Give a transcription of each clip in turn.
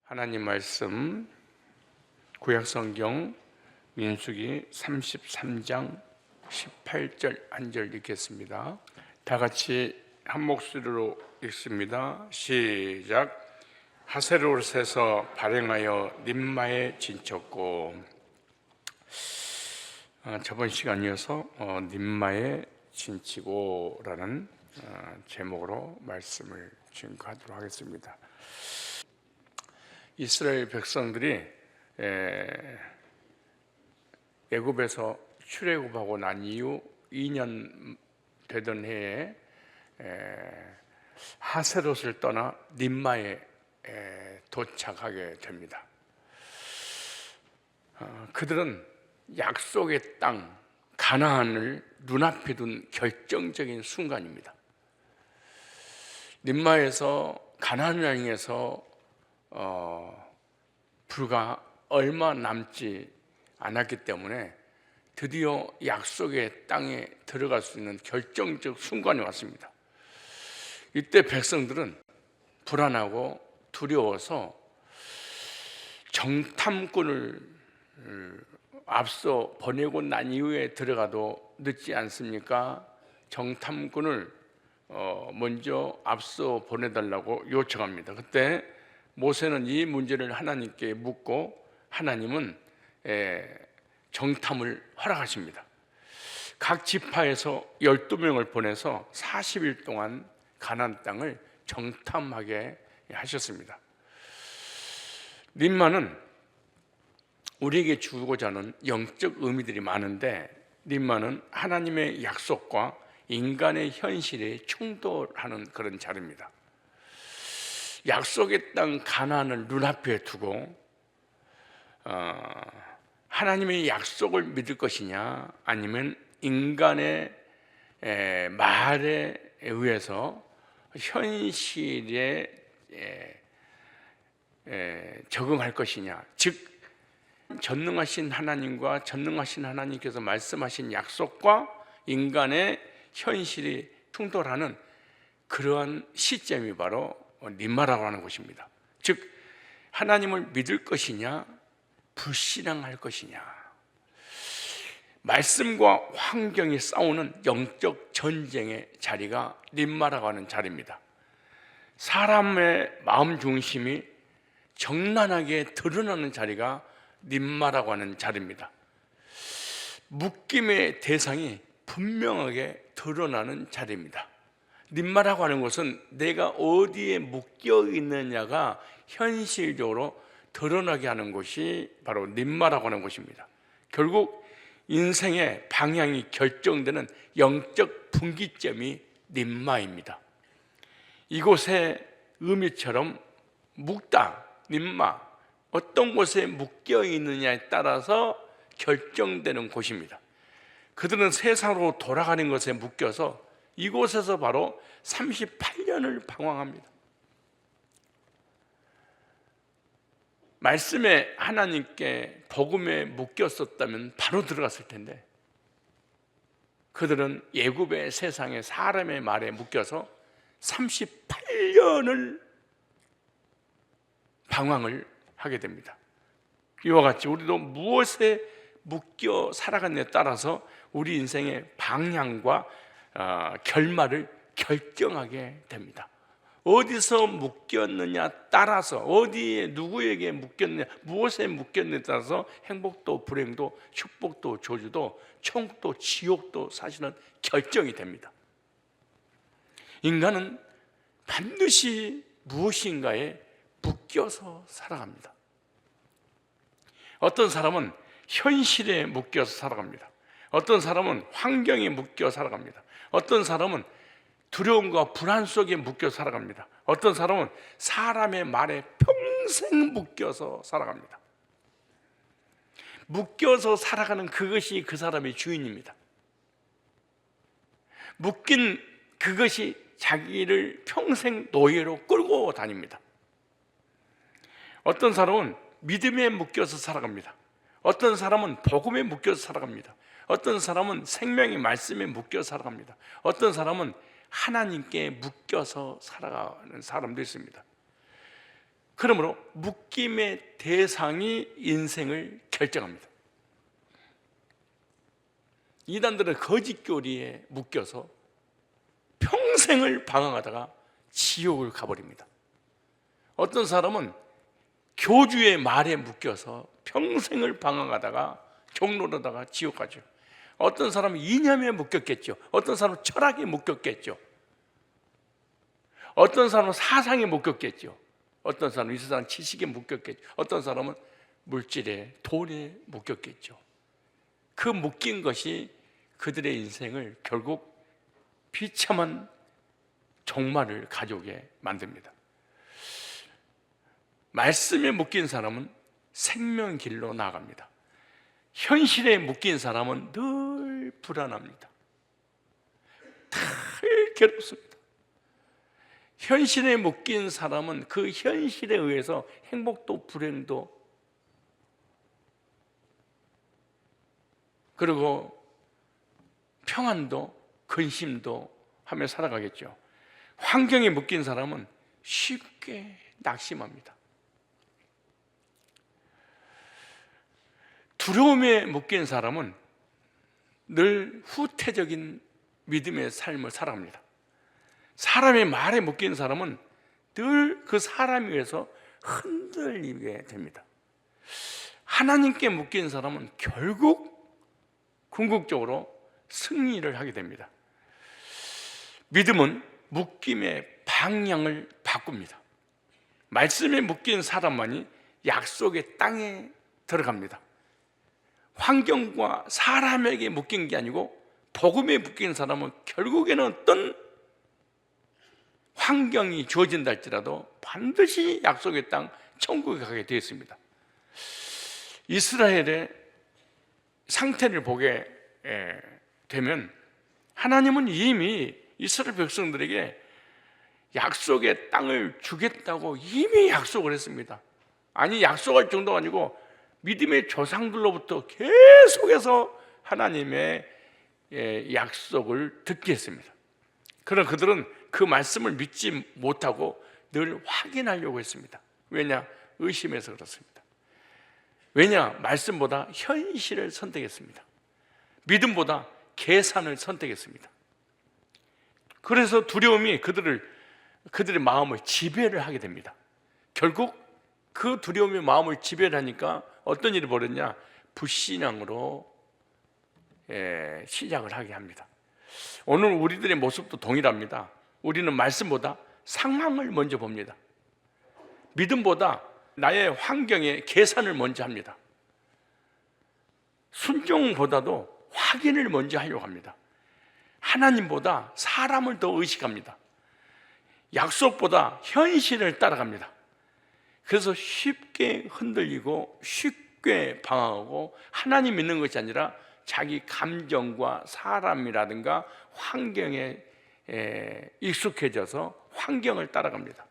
하나님 말씀 구약성경 민수기 33장 18절 한 절 읽겠습니다. 다 같이 한 목소리로 읽습니다. 시작. 하세롯에서 발행하여 림마에 진쳤고, 저번 시간이어서 림마에 진치고 라는 제목으로 말씀을 증거하도록 하겠습니다. 이스라엘 백성들이 애굽에서 출애굽하고 난 이후 2년 되던 해에 하세롯을 떠나 림마에 도착하게 됩니다. 그들은 약속의 땅 가나안을 눈앞에 둔 결정적인 순간입니다. 림마에서 가나안을 향해서 불과 얼마 남지 않았기 때문에 드디어 약속의 땅에 들어갈 수 있는 결정적 순간이 왔습니다. 이때 백성들은 불안하고 두려워서 정탐꾼을 앞서 보내고 난 이후에 들어가도 늦지 않습니까? 정탐꾼을 먼저 앞서 보내달라고 요청합니다. 그때 모세는 이 문제를 하나님께 묻고 하나님은 정탐을 허락하십니다. 각 지파에서 12명을 보내서 40일 동안 가나안 땅을 정탐하게 하셨습니다. 림마는 우리에게 주고자 하는 영적 의미들이 많은데, 림마는 하나님의 약속과 인간의 현실에 충돌하는 그런 자리입니다. 약속의 땅 가나안을 눈앞에 두고 하나님의 약속을 믿을 것이냐, 아니면 인간의 말에 의해서 현실에 적응할 것이냐, 즉 전능하신 하나님과 전능하신 하나님께서 말씀하신 약속과 인간의 현실이 충돌하는 그러한 시점이 바로 림마라고 하는 곳입니다. 즉 하나님을 믿을 것이냐 불신앙할 것이냐, 말씀과 환경이 싸우는 영적 전쟁의 자리가 림마라고 하는 자리입니다. 사람의 마음 중심이 적나라하게 드러나는 자리가 림마라고 하는 자리입니다. 묶임의 대상이 분명하게 드러나는 자리입니다. 림마라고 하는 것은 내가 어디에 묶여 있느냐가 현실적으로 드러나게 하는 곳이 바로 림마라고 하는 곳입니다. 결국 인생의 방향이 결정되는 영적 분기점이 림마입니다. 이곳의 의미처럼 묶다, 림마, 어떤 곳에 묶여 있느냐에 따라서 결정되는 곳입니다. 그들은 세상으로 돌아가는 것에 묶여서 이곳에서 바로 38년을 방황합니다. 말씀에 하나님께 복음에 묶였었다면 바로 들어갔을 텐데, 그들은 애굽의 세상의 사람의 말에 묶여서 38년을 방황을 하게 됩니다. 이와 같이 우리도 무엇에 묶여 살아가느냐에 따라서 우리 인생의 방향과 결말을 결정하게 됩니다. 어디서 묶였느냐 따라서, 어디에 누구에게 묶였느냐, 무엇에 묶였느냐에 따라서 행복도 불행도 축복도 저주도 천국도 지옥도 사실은 결정이 됩니다. 인간은 반드시 무엇인가에 묶여서 살아갑니다. 어떤 사람은 현실에 묶여서 살아갑니다. 어떤 사람은 환경에 묶여 살아갑니다. 어떤 사람은 두려움과 불안 속에 묶여 살아갑니다. 어떤 사람은 사람의 말에 평생 묶여서 살아갑니다. 묶여서 살아가는 그것이 그 사람의 주인입니다. 묶인 그것이 자기를 평생 노예로 끌고 다닙니다. 어떤 사람은 믿음에 묶여서 살아갑니다. 어떤 사람은 복음에 묶여서 살아갑니다. 어떤 사람은 생명의 말씀에 묶여서 살아갑니다. 어떤 사람은 하나님께 묶여서 살아가는 사람도 있습니다. 그러므로 묶임의 대상이 인생을 결정합니다. 이단들은 거짓교리에 묶여서 평생을 방황하다가 지옥을 가버립니다. 어떤 사람은 교주의 말에 묶여서 평생을 방황하다가 종로로다가 지옥 가죠. 어떤 사람은 이념에 묶였겠죠. 어떤 사람은 철학에 묶였겠죠. 어떤 사람은 사상에 묶였겠죠. 어떤 사람은 이 세상 지식에 묶였겠죠. 어떤 사람은 물질에, 돈에 묶였겠죠. 그 묶인 것이 그들의 인생을 결국 비참한 종말을 가져오게 만듭니다. 말씀에 묶인 사람은 생명길로 나아갑니다. 현실에 묶인 사람은 늘 불안합니다. 늘 괴롭습니다. 현실에 묶인 사람은 그 현실에 의해서 행복도 불행도 그리고 평안도 근심도 하며 살아가겠죠. 환경에 묶인 사람은 쉽게 낙심합니다. 두려움에 묶인 사람은 늘 후퇴적인 믿음의 삶을 살아갑니다. 사람의 말에 묶인 사람은 늘 그 사람에 의해서 흔들리게 됩니다. 하나님께 묶인 사람은 결국 궁극적으로 승리를 하게 됩니다. 믿음은 묶임의 방향을 바꿉니다. 말씀에 묶인 사람만이 약속의 땅에 들어갑니다. 환경과 사람에게 묶인 게 아니고 복음에 묶인 사람은 결국에는 어떤 환경이 주어진다 할지라도 반드시 약속의 땅 천국에 가게 되어 있습니다. 이스라엘의 상태를 보게 되면 하나님은 이미 이스라엘 백성들에게 약속의 땅을 주겠다고 이미 약속을 했습니다. 아니, 약속할 정도가 아니고 믿음의 조상들로부터 계속해서 하나님의 약속을 듣게 했습니다. 그러나 그들은 그 말씀을 믿지 못하고 늘 확인하려고 했습니다. 왜냐? 의심해서 그렇습니다. 왜냐? 말씀보다 현실을 선택했습니다. 믿음보다 계산을 선택했습니다. 그래서 두려움이 그들의 마음을 지배를 하게 됩니다. 결국 그 두려움이 마음을 지배를 하니까 어떤 일이 벌어졌냐? 불신앙으로 시작을 하게 합니다. 오늘 우리들의 모습도 동일합니다. 우리는 말씀보다 상황을 먼저 봅니다. 믿음보다 나의 환경의 계산을 먼저 합니다. 순종보다도 확인을 먼저 하려고 합니다. 하나님보다 사람을 더 의식합니다. 약속보다 현실을 따라갑니다. 그래서 쉽게 흔들리고 쉽게 방황하고 하나님 믿는 것이 아니라 자기 감정과 사람이라든가 환경에 익숙해져서 환경을 따라갑니다.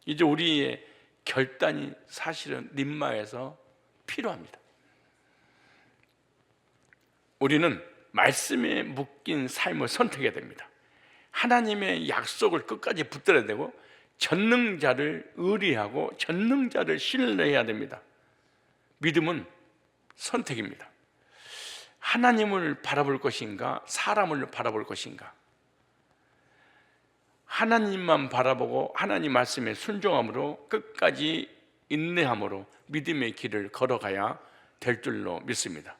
이제 우리의 결단이 사실은 림마에서 필요합니다. 우리는 말씀에 묶인 삶을 선택해야 됩니다. 하나님의 약속을 끝까지 붙들어야 되고 전능자를 의뢰하고 전능자를 신뢰해야 됩니다. 믿음은 선택입니다. 하나님을 바라볼 것인가, 사람을 바라볼 것인가? 하나님만 바라보고 하나님 말씀에 순종함으로 끝까지 인내함으로 믿음의 길을 걸어가야 될 줄로 믿습니다.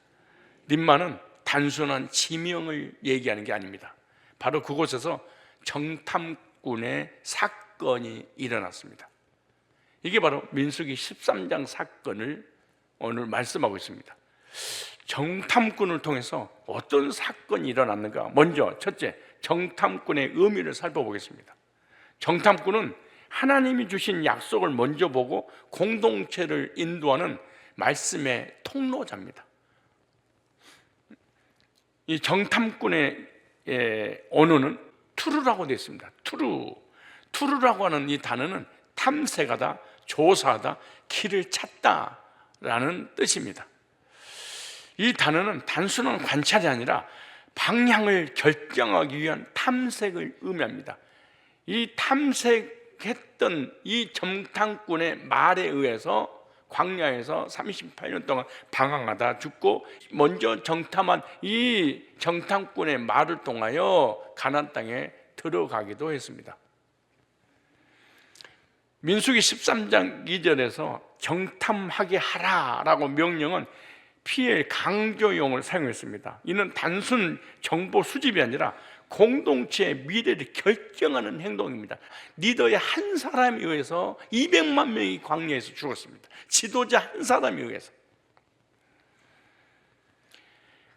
림마는 단순한 지명을 얘기하는 게 아닙니다. 바로 그곳에서 정탐꾼의 사건이 일어났습니다. 이게 바로 민수기 13장 사건을 오늘 말씀하고 있습니다. 정탐꾼을 통해서 어떤 사건이 일어났는가? 먼저 첫째, 정탐꾼의 의미를 살펴보겠습니다. 정탐꾼은 하나님이 주신 약속을 먼저 보고 공동체를 인도하는 말씀의 통로자입니다. 이 정탐꾼의 언어는 투르라고 되어 있습니다. 투르라고 하는 이 단어는 탐색하다, 조사하다, 길을 찾다라는 뜻입니다. 이 단어는 단순한 관찰이 아니라 방향을 결정하기 위한 탐색을 의미합니다. 이 탐색 했던 이 정탐꾼의 말에 의해서 광야에서 38년 동안 방황하다 죽고, 먼저 정탐한 이 정탐꾼의 말을 통하여 가나안 땅에 들어가기도 했습니다. 민수기 13장 2절에서 정탐하게 하라라고 명령은 피해 강조용을 사용했습니다. 이는 단순 정보 수집이 아니라 공동체의 미래를 결정하는 행동입니다. 리더의 한 사람에 의해서 200만 명이 광야에서 죽었습니다. 지도자 한 사람에 의해서.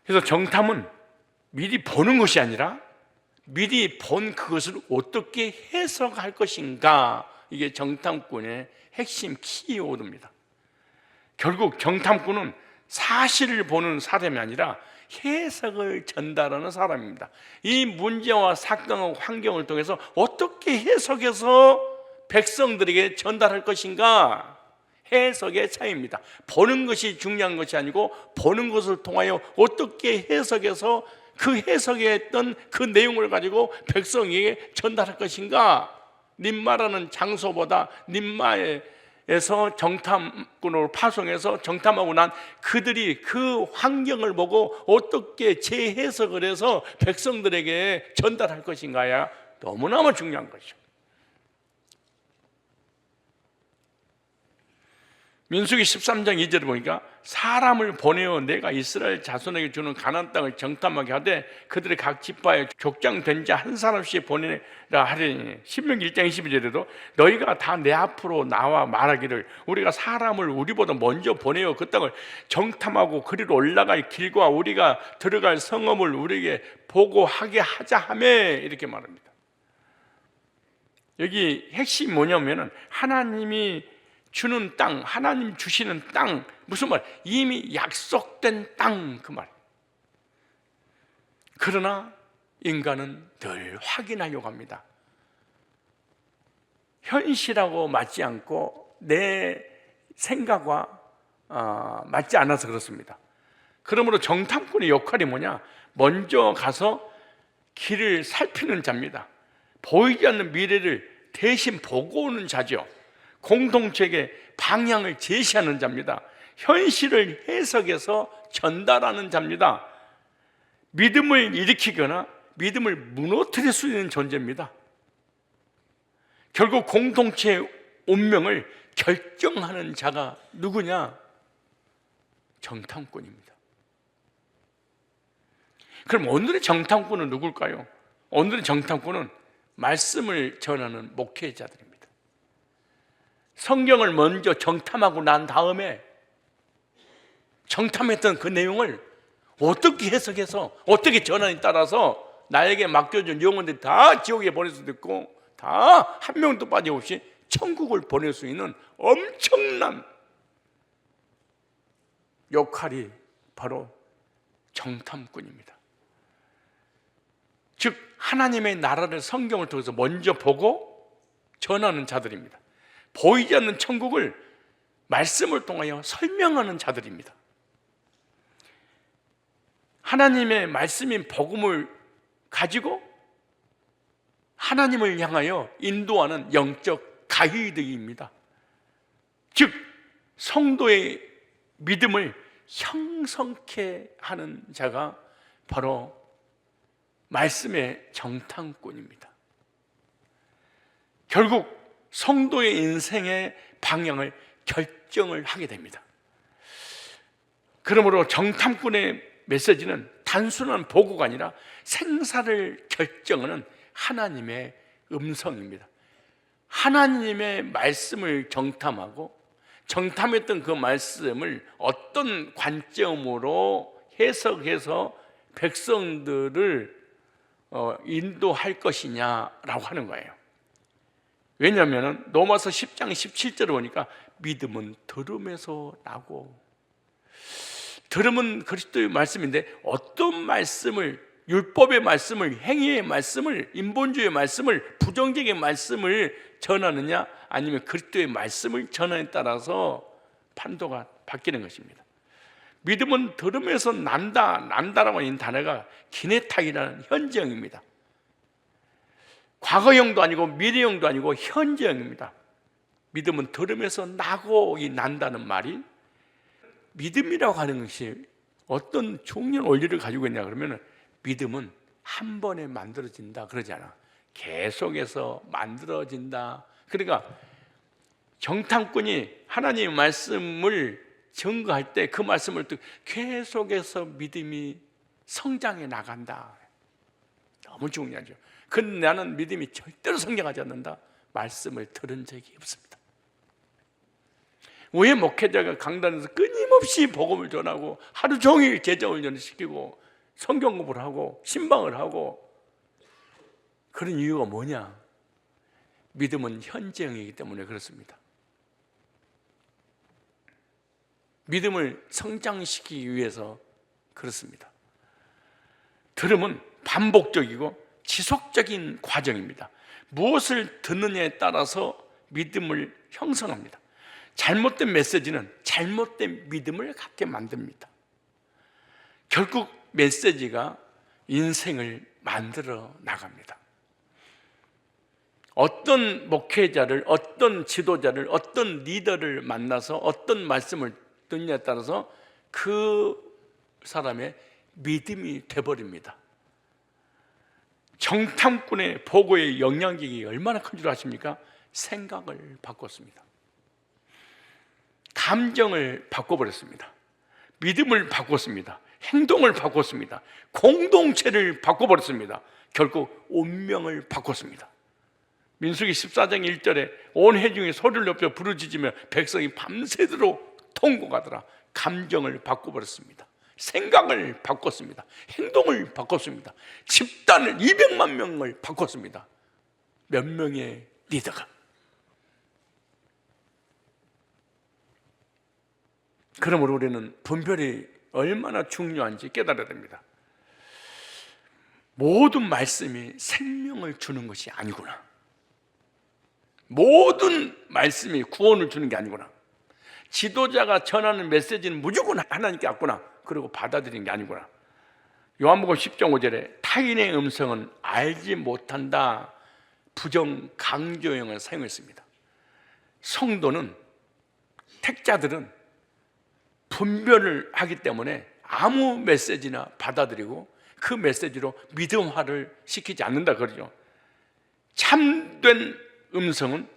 그래서 정탐은 미리 보는 것이 아니라 미리 본 그것을 어떻게 해석할 것인가, 이게 정탐꾼의 핵심 키워드입니다. 결국 정탐꾼은 사실을 보는 사람이 아니라 해석을 전달하는 사람입니다. 이 문제와 사건과 환경을 통해서 어떻게 해석해서 백성들에게 전달할 것인가, 해석의 차이입니다. 보는 것이 중요한 것이 아니고 보는 것을 통하여 어떻게 해석해서 그 해석했던 그 내용을 가지고 백성에게 전달할 것인가. 림마라는 장소보다 림마에서 정탐꾼으로 파송해서 정탐하고 난 그들이 그 환경을 보고 어떻게 재해석을 해서 백성들에게 전달할 것인가야 너무너무 중요한 것이죠. 민수기 13장 2절을 보니까 사람을 보내어 내가 이스라엘 자손에게 주는 가나안 땅을 정탐하게 하되 그들의 각 지파에 족장된 자 한 사람씩 보내라 하리니, 신명기 1장 22절에도 너희가 다 내 앞으로 나와 말하기를 우리가 사람을 우리보다 먼저 보내어 그 땅을 정탐하고 그리로 올라갈 길과 우리가 들어갈 성읍을 우리에게 보고하게 하자 하며, 이렇게 말합니다. 여기 핵심이 뭐냐면은 하나님이 주는 땅, 하나님 주시는 땅, 무슨 말? 이미 약속된 땅, 그 말. 그러나 인간은 늘 확인하려고 합니다. 현실하고 맞지 않고 내 생각과 맞지 않아서 그렇습니다. 그러므로 정탐꾼의 역할이 뭐냐? 먼저 가서 길을 살피는 자입니다. 보이지 않는 미래를 대신 보고 오는 자죠. 공동체에게 방향을 제시하는 자입니다. 현실을 해석해서 전달하는 자입니다. 믿음을 일으키거나 믿음을 무너뜨릴 수 있는 존재입니다. 결국 공동체의 운명을 결정하는 자가 누구냐? 정탐꾼입니다. 그럼 오늘의 정탐꾼은 누굴까요? 오늘의 정탐꾼은 말씀을 전하는 목회자들입니다. 성경을 먼저 정탐하고 난 다음에 정탐했던 그 내용을 어떻게 해석해서 어떻게 전하느냐에 따라서 나에게 맡겨준 영혼들이 다 지옥에 보낼 수도 있고 다 한 명도 빠짐없이 천국을 보낼 수 있는 엄청난 역할이 바로 정탐꾼입니다. 즉 하나님의 나라를 성경을 통해서 먼저 보고 전하는 자들입니다. 보이지 않는 천국을 말씀을 통하여 설명하는 자들입니다. 하나님의 말씀인 복음을 가지고 하나님을 향하여 인도하는 영적 가이드입니다. 즉 성도의 믿음을 형성케 하는 자가 바로 말씀의 정탐꾼입니다. 결국 성도의 인생의 방향을 결정을 하게 됩니다. 그러므로 정탐꾼의 메시지는 단순한 보고가 아니라 생사를 결정하는 하나님의 음성입니다. 하나님의 말씀을 정탐하고 정탐했던 그 말씀을 어떤 관점으로 해석해서 백성들을 인도할 것이냐라고 하는 거예요. 왜냐하면 로마서 10장 17절을 보니까 믿음은 들음에서 나고, 들음은 그리스도의 말씀인데 어떤 말씀을, 율법의 말씀을, 행위의 말씀을, 인본주의의 말씀을, 부정적인 말씀을 전하느냐 아니면 그리스도의 말씀을 전하느냐에 따라서 판도가 바뀌는 것입니다. 믿음은 들음에서 난다라고 하는 단어가 기네탁이라는 현정입니다. 과거형도 아니고 미래형도 아니고 현재형입니다. 믿음은 들음에서 나고 난다는 말이, 믿음이라고 하는 것이 어떤 중요한 원리를 가지고 있냐 그러면, 믿음은 한 번에 만들어진다 그러지 않아. 계속해서 만들어진다. 그러니까 정탐꾼이 하나님의 말씀을 증거할 때 그 말씀을 듣고 계속해서 믿음이 성장해 나간다. 너무 중요하죠. 근데 나는 믿음이 절대로 성장하지 않는다. 말씀을 들은 적이 없습니다. 왜 목회자가 강단에서 끊임없이 복음을 전하고 하루 종일 제자훈 연시키고 성경 공부를 하고 신방을 하고, 그런 이유가 뭐냐? 믿음은 현재형이기 때문에 그렇습니다. 믿음을 성장시키기 위해서 그렇습니다. 들음은 반복적이고 지속적인 과정입니다. 무엇을 듣느냐에 따라서 믿음을 형성합니다. 잘못된 메시지는 잘못된 믿음을 갖게 만듭니다. 결국 메시지가 인생을 만들어 나갑니다. 어떤 목회자를, 어떤 지도자를, 어떤 리더를 만나서 어떤 말씀을 듣느냐에 따라서 그 사람의 믿음이 돼버립니다. 정탐꾼의 보고의 영향력이 얼마나 큰 줄 아십니까? 생각을 바꿨습니다. 감정을 바꿔버렸습니다. 믿음을 바꿨습니다. 행동을 바꿨습니다. 공동체를 바꿔버렸습니다. 결국 운명을 바꿨습니다. 민수기 14장 1절에 온 회중이 소리를 높여 부르짖으며 백성이 밤새도록 통곡하더라. 감정을 바꿔버렸습니다. 생각을 바꿨습니다. 행동을 바꿨습니다. 집단을 200만 명을 바꿨습니다. 몇 명의 리더가. 그러므로 우리는 분별이 얼마나 중요한지 깨달아야 됩니다. 모든 말씀이 생명을 주는 것이 아니구나. 모든 말씀이 구원을 주는 게 아니구나. 지도자가 전하는 메시지는 무조건 하나님께 왔구나. 그리고 받아들이는 게 아니구나. 요한복음 10장 5절에 타인의 음성은 알지 못한다. 부정 강조형을 사용했습니다. 성도는, 택자들은 분별을 하기 때문에 아무 메시지나 받아들이고 그 메시지로 믿음화를 시키지 않는다 그러죠. 참된 음성은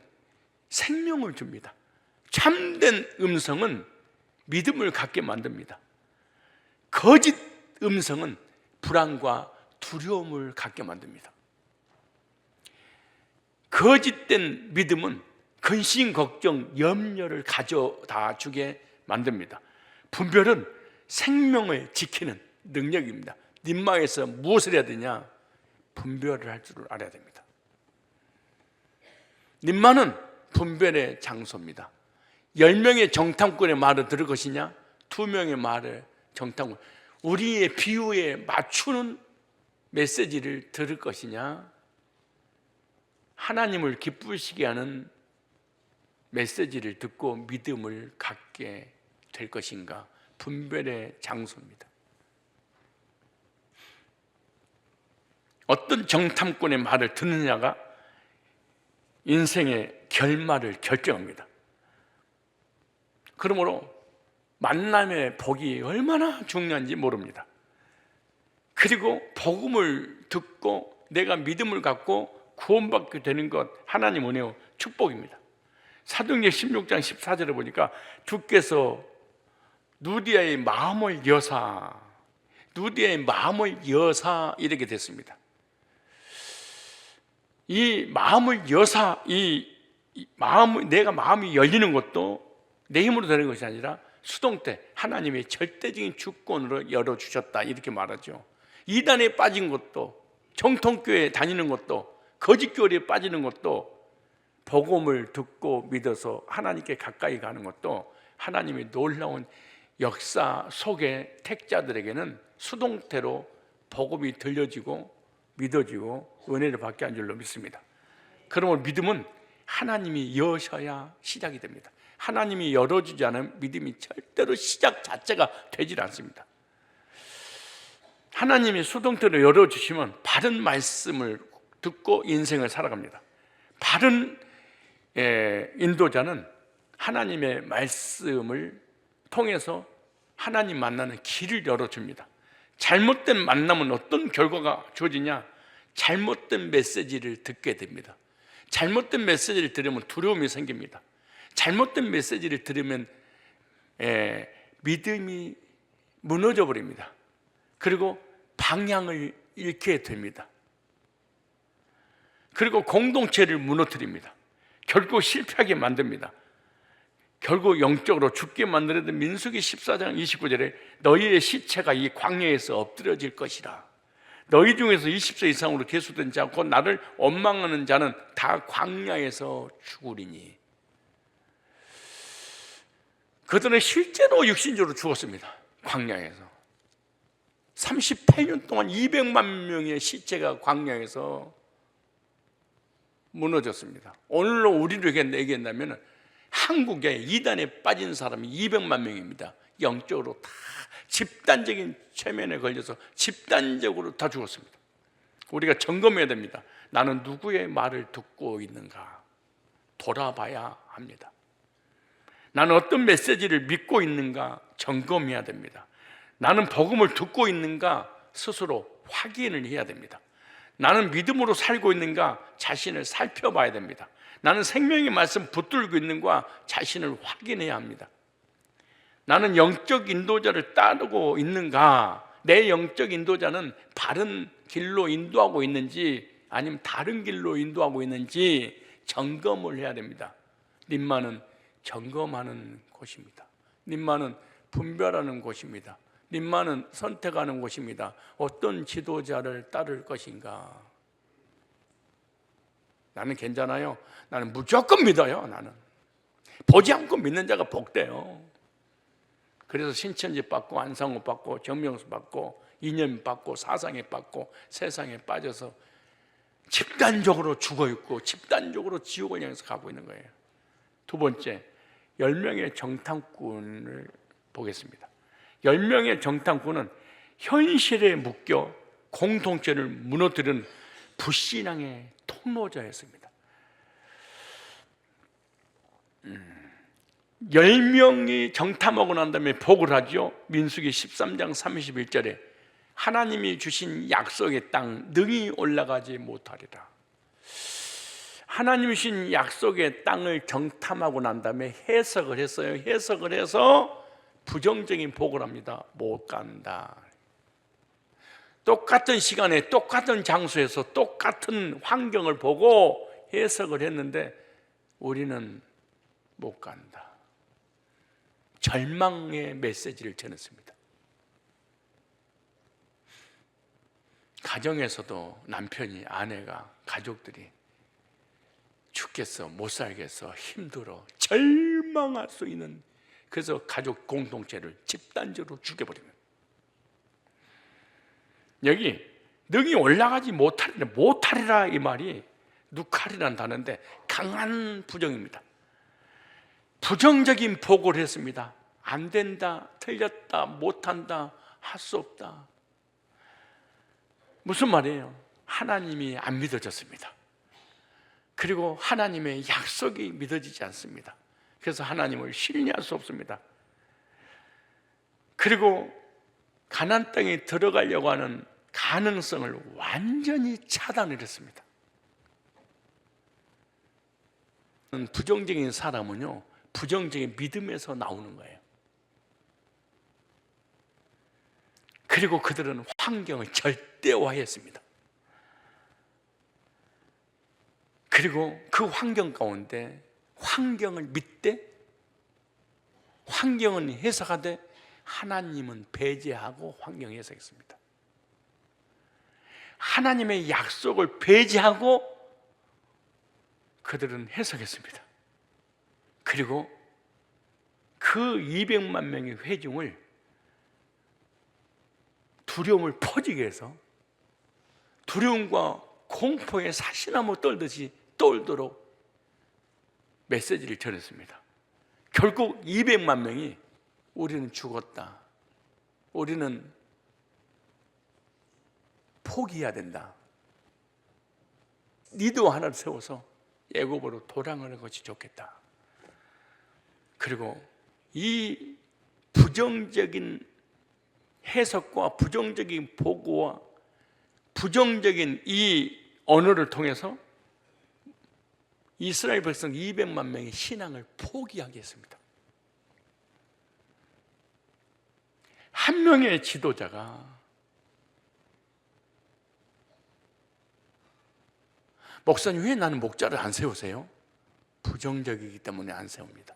생명을 줍니다. 참된 음성은 믿음을 갖게 만듭니다. 거짓 음성은 불안과 두려움을 갖게 만듭니다. 거짓된 믿음은 근심, 걱정, 염려를 가져다 주게 만듭니다. 분별은 생명을 지키는 능력입니다. 님망에서 무엇을 해야 되냐? 분별을 할 줄 알아야 됩니다. 님망은 분별의 장소입니다. 10명의 정탐꾼의 말을 들을 것이냐? 2명의 말을 정탐꾼, 우리의 비유에 맞추는 메시지를 들을 것이냐? 하나님을 기쁘시게 하는 메시지를 듣고 믿음을 갖게 될 것인가? 분별의 장소입니다. 어떤 정탐꾼의 말을 듣느냐가 인생의 결말을 결정합니다. 그러므로 만남의 복이 얼마나 중요한지 모릅니다. 그리고 복음을 듣고 내가 믿음을 갖고 구원받게 되는 것, 하나님 은혜요 축복입니다. 사도행전 16장 14절에 보니까 주께서 누디아의 마음을 여사, 누디아의 마음을 여사 이렇게 됐습니다. 이 마음을 여사, 내가 마음이 열리는 것도 내 힘으로 되는 것이 아니라 수동 때 하나님의 절대적인 주권으로 열어주셨다 이렇게 말하죠. 이단에 빠진 것도, 정통교회에 다니는 것도, 거짓교리에 빠지는 것도, 복음을 듣고 믿어서 하나님께 가까이 가는 것도 하나님의 놀라운 역사 속에 택자들에게는 수동태로 복음이 들려지고 믿어지고 은혜를 받게 한 줄로 믿습니다. 그러므로 믿음은 하나님이 여셔야 시작이 됩니다. 하나님이 열어주지 않으면 믿음이 절대로 시작 자체가 되질 않습니다. 하나님이 수동태로 열어주시면 바른 말씀을 듣고 인생을 살아갑니다. 바른 인도자는 하나님의 말씀을 통해서 하나님 만나는 길을 열어줍니다. 잘못된 만남은 어떤 결과가 주어지냐? 잘못된 메시지를 듣게 됩니다. 잘못된 메시지를 들으면 두려움이 생깁니다. 잘못된 메시지를 들으면 믿음이 무너져 버립니다. 그리고 방향을 잃게 됩니다. 그리고 공동체를 무너뜨립니다. 결국 실패하게 만듭니다. 결국 영적으로 죽게 만들어도 민수기 14장 29절에 너희의 시체가 이 광야에서 엎드려질 것이라. 너희 중에서 20세 이상으로 계수된 자 곧 나를 원망하는 자는 다 광야에서 죽으리니. 그들은 실제로 육신적으로 죽었습니다. 광야에서 38년 동안 200만 명의 시체가 광야에서 무너졌습니다. 오늘로 우리를 얘기한다면 한국에 이단에 빠진 사람이 200만 명입니다. 영적으로 다 집단적인 최면에 걸려서 집단적으로 다 죽었습니다. 우리가 점검해야 됩니다. 나는 누구의 말을 듣고 있는가 돌아봐야 합니다. 나는 어떤 메시지를 믿고 있는가 점검해야 됩니다. 나는 복음을 듣고 있는가 스스로 확인을 해야 됩니다. 나는 믿음으로 살고 있는가 자신을 살펴봐야 됩니다. 나는 생명의 말씀 붙들고 있는가 자신을 확인해야 합니다. 나는 영적 인도자를 따르고 있는가, 내 영적 인도자는 바른 길로 인도하고 있는지 아니면 다른 길로 인도하고 있는지 점검을 해야 됩니다. 림마는 점검하는 곳입니다. 림마는 분별하는 곳입니다. 림마는 선택하는 곳입니다. 어떤 지도자를 따를 것인가. 나는 괜찮아요. 나는 무조건 믿어요. 나는 보지 않고 믿는 자가 복돼요. 그래서 신천지 받고 안상호 받고 정명수 받고 이념 받고 사상에 받고 세상에 빠져서 집단적으로 죽어있고 집단적으로 지옥을 향해서 가고 있는 거예요. 두 번째, 10명의 정탐꾼을 보겠습니다. 10명의 정탐꾼은 현실에 묶여 공동체를 무너뜨리는 불신앙의 통로자였습니다. 10명이 정탐하고 난 다음에 복을 하죠. 민수기 13장 31절에 하나님이 주신 약속의 땅 능히 올라가지 못하리라. 하나님이 주신 약속의 땅을 정탐하고 난 다음에 해석을 했어요. 해석을 해서 부정적인 복을 합니다. 못 간다. 똑같은 시간에 똑같은 장소에서 똑같은 환경을 보고 해석을 했는데 우리는 못 간다. 절망의 메시지를 전했습니다. 가정에서도 남편이, 아내가, 가족들이 죽겠어, 못 살겠어, 힘들어, 절망할 수 있는, 그래서 가족 공동체를 집단적으로 죽여버립니다. 여기 능히 올라가지 못하리라 이 말이 누칼이라는 단어인데 강한 부정입니다. 부정적인 보고를 했습니다. 안 된다, 틀렸다, 못한다, 할 수 없다. 무슨 말이에요? 하나님이 안 믿어졌습니다. 그리고 하나님의 약속이 믿어지지 않습니다. 그래서 하나님을 신뢰할 수 없습니다. 그리고 가나안 땅에 들어가려고 하는 가능성을 완전히 차단을 했습니다. 부정적인 사람은요, 부정적인 믿음에서 나오는 거예요. 그리고 그들은 환경을 절대화했습니다. 그리고 그 환경 가운데 환경을 믿되 환경은 해석하되 하나님은 배제하고 환경 해석했습니다. 하나님의 약속을 배제하고 그들은 해석했습니다. 그리고 그 200만 명의 회중을 두려움을 퍼지게 해서 두려움과 공포에 사시나무 떨듯이 떨도록 메시지를 전했습니다. 결국 200만 명이 우리는 죽었다, 우리는 포기해야 된다, 리더 하나를 세워서 애굽으로 도랑하는 것이 좋겠다. 그리고 이 부정적인 해석과 부정적인 보고와 부정적인 이 언어를 통해서 이스라엘 백성 200만 명의 신앙을 포기하게 했습니다. 한 명의 지도자가 목사님 왜 나는 목자를 안 세우세요? 부정적이기 때문에 안 세웁니다.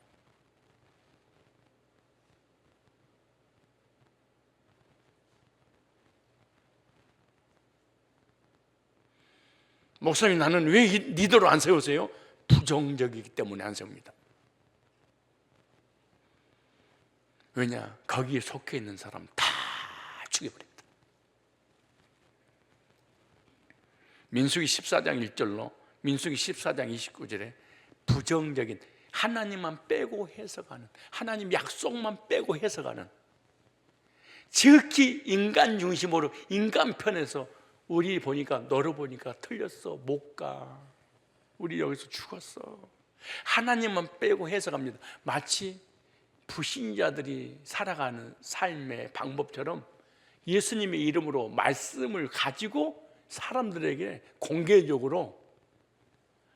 목사님 나는 왜 리더로 안 세우세요? 부정적이기 때문에 안 세웁니다. 왜냐? 거기에 속해 있는 사람 다 죽여버립니다. 민수기 14장 1절로 민수기 14장 29절에 부정적인 하나님만 빼고 해석하는, 하나님 약속만 빼고 해석하는, 지극히 인간 중심으로 인간 편에서 우리 보니까 너를 보니까 틀렸어, 못 가, 우리 여기서 죽었어, 하나님만 빼고 해석합니다. 마치 불신자들이 살아가는 삶의 방법처럼 예수님의 이름으로 말씀을 가지고 사람들에게 공개적으로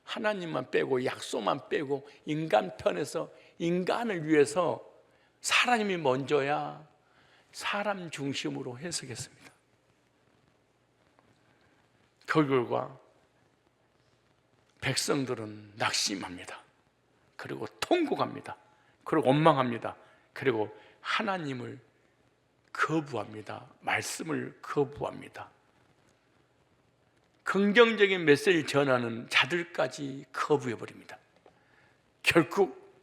하나님만 빼고 약속만 빼고 인간 편에서 인간을 위해서 사람이 먼저야 사람 중심으로 해석했습니다. 그 결과 백성들은 낙심합니다. 그리고 통곡합니다. 그리고 원망합니다. 그리고 하나님을 거부합니다. 말씀을 거부합니다. 긍정적인 메시지를 전하는 자들까지 거부해버립니다. 결국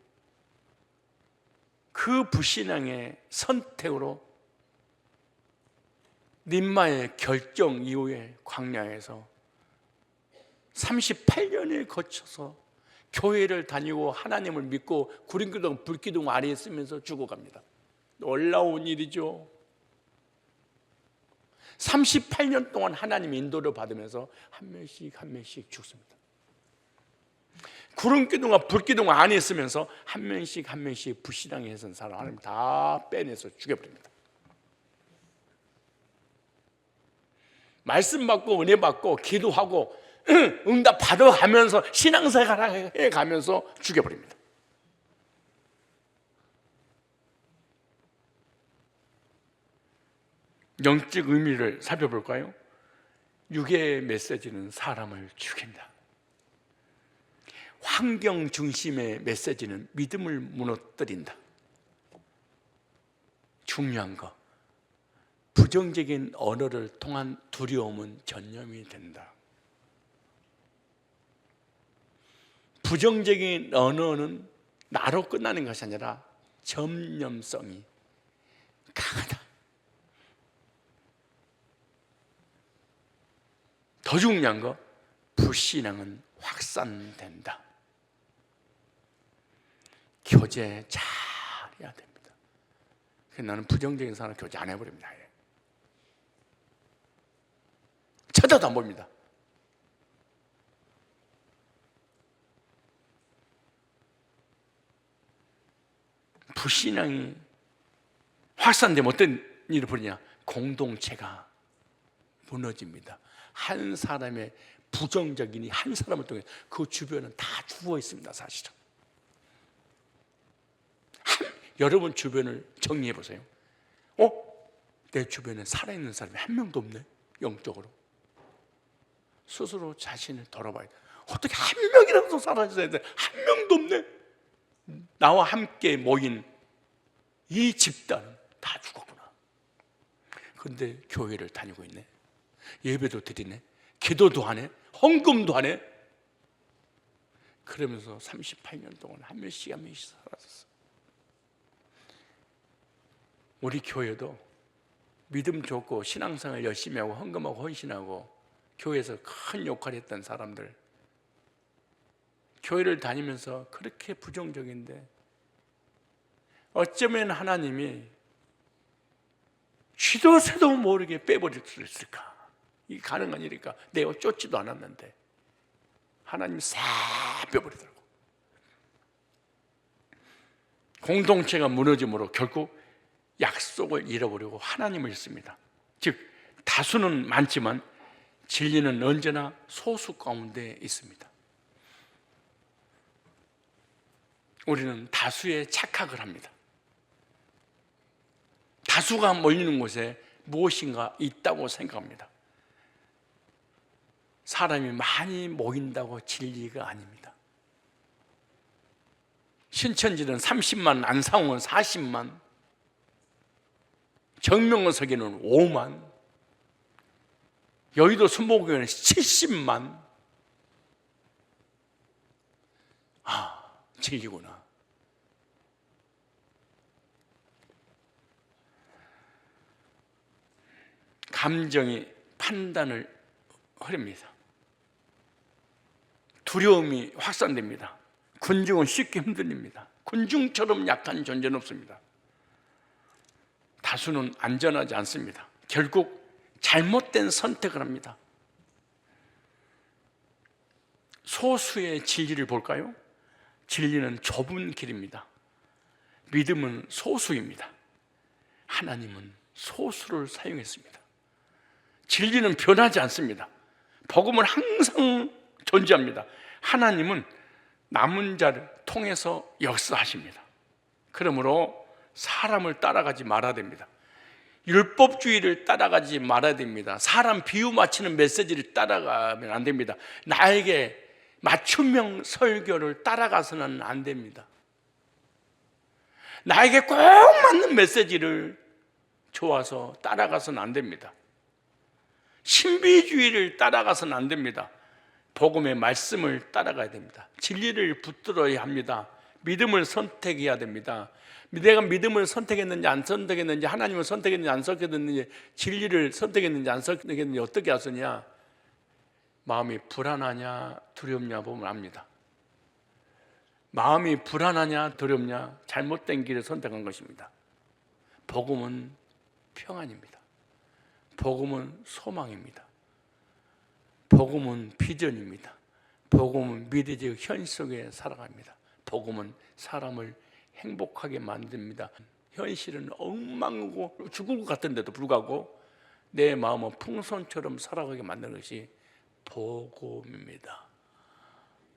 그 불신앙의 선택으로 림마의 결정 이후에 광야에서 38년에 거쳐서 교회를 다니고 하나님을 믿고 구름기둥 불기둥 아래에 있으면서 죽어갑니다. 놀라운 일이죠. 38년 동안 하나님 인도를 받으면서 한 명씩 한 명씩 죽습니다. 구름기둥과 불기둥 안에 있으면서 한 명씩 한 명씩 불신앙에 해선 사람 하나님 다 빼내서 죽여버립니다. 말씀 받고 은혜 받고 기도하고 응답 받아가면서 신앙생활 해가면서 죽여버립니다. 영적 의미를 살펴볼까요? 육의 메시지는 사람을 죽인다. 환경 중심의 메시지는 믿음을 무너뜨린다. 중요한 거, 부정적인 언어를 통한 두려움은 전염이 된다. 부정적인 언어는 나로 끝나는 것이 아니라 전염성이 강하다. 더 중요한 거, 불신앙은 확산된다. 교제 잘해야 됩니다. 그래서 나는 부정적인 사람 교제 안 해버립니다. 쳐다도 안 봅니다. 불신앙이 확산되면 어떤 일이 벌이냐? 공동체가 무너집니다. 한 사람의 부정적인 한 사람을 통해 그 주변은 다 죽어 있습니다. 사실은 여러분 주변을 정리해 보세요. 내 주변에 살아있는 사람이 한 명도 없네. 영적으로 스스로 자신을 돌아봐야 돼. 어떻게 한 명이라도 살아있어야 돼? 한 명도 없네. 나와 함께 모인 이 집단은 다 죽었구나. 그런데 교회를 다니고 있네. 예배도 드리네. 기도도 하네. 헌금도 하네. 그러면서 38년 동안 한 명씩 한 명씩 사라졌어. 우리 교회도 믿음 좋고 신앙생활 열심히 하고 헌금하고 헌신하고 교회에서 큰 역할을 했던 사람들, 교회를 다니면서 그렇게 부정적인데 어쩌면 하나님이 쥐도 새도 모르게 빼버릴 수 있을까? 이게 가능한 일일까? 내가 쫓지도 않았는데 하나님이 싹 빼버리더라고. 공동체가 무너짐으로 결국 약속을 잃어버리고 하나님을 잃습니다. 즉 다수는 많지만 진리는 언제나 소수 가운데 있습니다. 우리는 다수에 착각을 합니다. 다수가 몰리는 곳에 무엇인가 있다고 생각합니다. 사람이 많이 모인다고 진리가 아닙니다. 신천지는 30만, 안상홍은 40만, 정명석에는 5만, 여의도 순복음교회는 70만. 아, 진리구나. 감정이 판단을 흐립니다. 두려움이 확산됩니다. 군중은 쉽게 흔들립니다. 군중처럼 약한 존재는 없습니다. 다수는 안전하지 않습니다. 결국 잘못된 선택을 합니다. 소수의 진리를 볼까요? 진리는 좁은 길입니다. 믿음은 소수입니다. 하나님은 소수를 사용했습니다. 진리는 변하지 않습니다. 복음은 항상 존재합니다. 하나님은 남은 자를 통해서 역사하십니다. 그러므로 사람을 따라가지 말아야 됩니다. 율법주의를 따라가지 말아야 됩니다. 사람 비유 맞추는 메시지를 따라가면 안 됩니다. 나에게 맞춤형 설교를 따라가서는 안 됩니다. 나에게 꼭 맞는 메시지를 좋아서 따라가서는 안 됩니다. 신비주의를 따라가서는 안 됩니다. 복음의 말씀을 따라가야 됩니다. 진리를 붙들어야 합니다. 믿음을 선택해야 됩니다. 내가 믿음을 선택했는지 안 선택했는지, 하나님을 선택했는지 안 선택했는지, 진리를 선택했는지 안 선택했는지 어떻게 아느냐? 마음이 불안하냐 두렵냐 보면 압니다. 마음이 불안하냐 두렵냐, 잘못된 길을 선택한 것입니다. 복음은 평안입니다. 복음은 소망입니다. 복음은 비전입니다. 복음은 미래적 현실 속에 살아갑니다. 복음은 사람을 행복하게 만듭니다. 현실은 엉망이고 죽을 것 같은데도 불구하고 내 마음은 풍선처럼 살아가게 만드는 것이 복음입니다.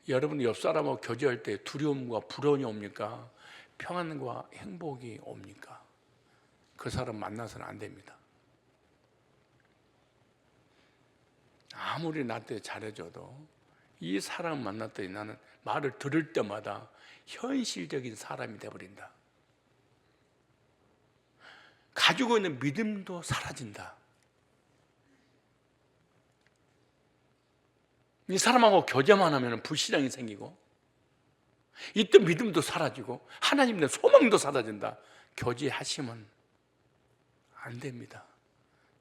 여러분 옆 사람하고 교제할 때 두려움과 불안이 옵니까? 평안과 행복이 옵니까? 그 사람 만나서는 안 됩니다. 아무리 나한테 잘해줘도 이 사람 만났더니 나는 말을 들을 때마다 현실적인 사람이 되어버린다. 가지고 있는 믿음도 사라진다. 이 사람하고 교제만 하면 불신앙이 생기고, 있던 믿음도 사라지고 하나님의 소망도 사라진다. 교제하시면 안 됩니다.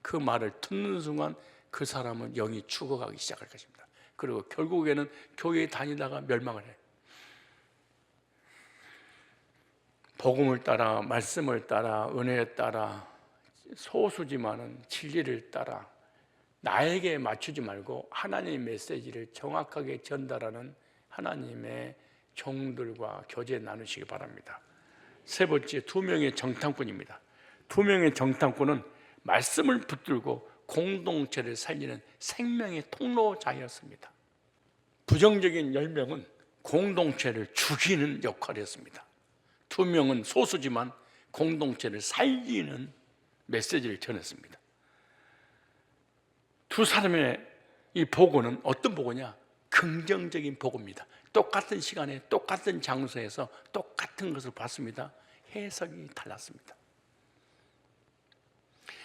그 말을 듣는 순간 그 사람은 영이 죽어가기 시작할 것입니다. 그리고 결국에는 교회에 다니다가 멸망을 해요. 복음을 따라, 말씀을 따라, 은혜에 따라, 소수지만은 진리를 따라 나에게 맞추지 말고 하나님의 메시지를 정확하게 전달하는 하나님의 종들과 교제 나누시기 바랍니다. 세 번째, 두 명의 정탐꾼입니다. 두 명의 정탐꾼은 말씀을 붙들고 공동체를 살리는 생명의 통로자였습니다. 부정적인 10명은 공동체를 죽이는 역할을 했습니다. 2명은 소수지만 공동체를 살리는 메시지를 전했습니다. 두 사람의 이 보고는 어떤 보고냐? 긍정적인 보고입니다. 똑같은 시간에 똑같은 장소에서 똑같은 것을 봤습니다. 해석이 달랐습니다.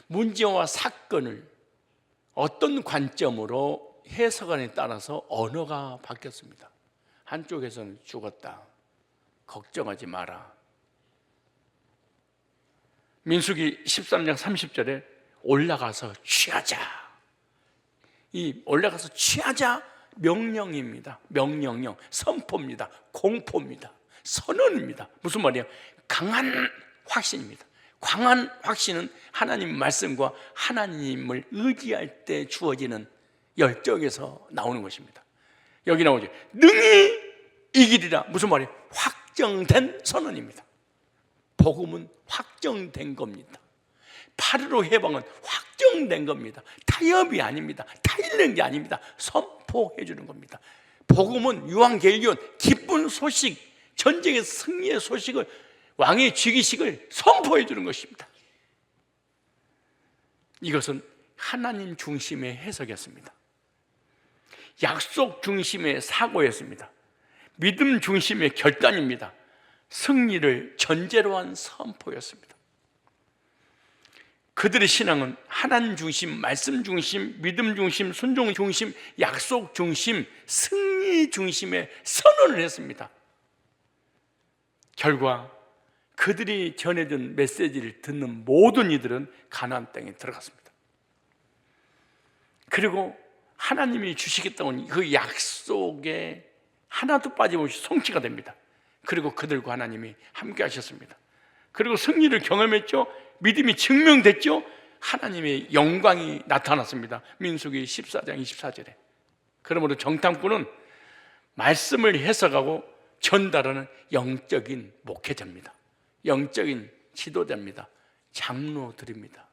문제와 사건을 어떤 관점으로 해석하느냐에 따라서 언어가 바뀌었습니다. 한쪽에서는 죽었다, 걱정하지 마라. 민수기 13장 30절에 올라가서 취하자. 이 올라가서 취하자 명령입니다. 명령령, 선포입니다. 공포입니다. 선언입니다. 무슨 말이에요? 강한 확신입니다. 강한 확신은 하나님 말씀과 하나님을 의지할 때 주어지는 열정에서 나오는 것입니다. 여기 나오죠. 능히 이기리라. 무슨 말이에요? 확정된 선언입니다. 복음은 확정된 겁니다. 8.15 해방은 확정된 겁니다. 타협이 아닙니다. 타일는 게 아닙니다. 선포해 주는 겁니다. 복음은 유한계율 기쁜 소식, 전쟁의 승리의 소식을, 왕의 즉위식을 선포해 주는 것입니다. 이것은 하나님 중심의 해석이었습니다. 약속 중심의 사고였습니다. 믿음 중심의 결단입니다. 승리를 전제로 한 선포였습니다. 그들의 신앙은 하나님 중심, 말씀 중심, 믿음 중심, 순종 중심, 약속 중심, 승리 중심의 선언을 했습니다. 결과 그들이 전해준 메시지를 듣는 모든 이들은 가나안 땅에 들어갔습니다. 그리고 하나님이 주시겠다는 그 약속에 하나도 빠짐없이 성취가 됩니다. 그리고 그들과 하나님이 함께 하셨습니다. 그리고 승리를 경험했죠. 믿음이 증명됐죠. 하나님의 영광이 나타났습니다. 민수기 14장 24절에. 그러므로 정탐꾼은 말씀을 해석하고 전달하는 영적인 목회자입니다. 영적인 지도자입니다. 장로들입니다.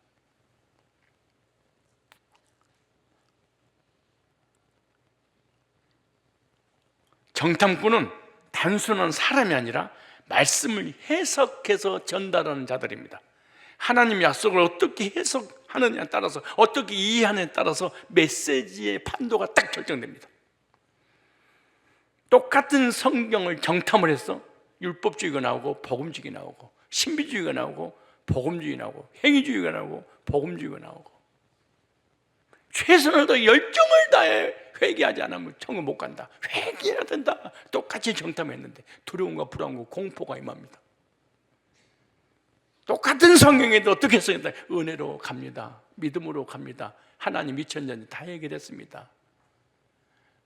정탐꾼은 단순한 사람이 아니라 말씀을 해석해서 전달하는 자들입니다. 하나님 약속을 어떻게 해석하느냐에 따라서, 어떻게 이해하느냐에 따라서 메시지의 판도가 딱 결정됩니다. 똑같은 성경을 정탐을 해서 율법주의가 나오고 복음주의가 나오고, 신비주의가 나오고 복음주의 나오고, 행위주의가 나오고 복음주의가 나오고, 최선을 다해 열정을 다해 회개하지 않으면 천국 못 간다, 회개해야 된다, 똑같이 정탐했는데 두려움과 불안과 공포가 임합니다. 똑같은 성경에도 어떻게 써있다? 은혜로 갑니다, 믿음으로 갑니다, 하나님 2000년 다 해결했습니다,